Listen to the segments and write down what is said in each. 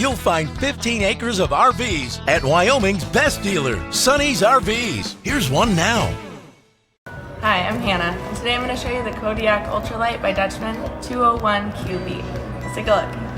you'll find 15 acres of RVs at Wyoming's best dealer, Sonny's RVs. Here's one now. Hi, I'm Hannah, and today I'm going to show you the Kodiak Ultra-Lite by Dutchmen 201QB. Let's take a look.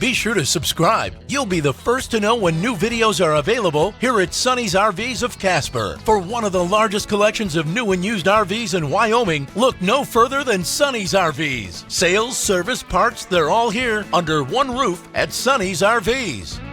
Be sure to subscribe. You'll be the first to know when new videos are available here at Sonny's RVs of Casper. For one of the largest collections of new and used RVs in Wyoming, look no further than Sonny's RVs. Sales, service, parts, they're all here under one roof at Sonny's RVs.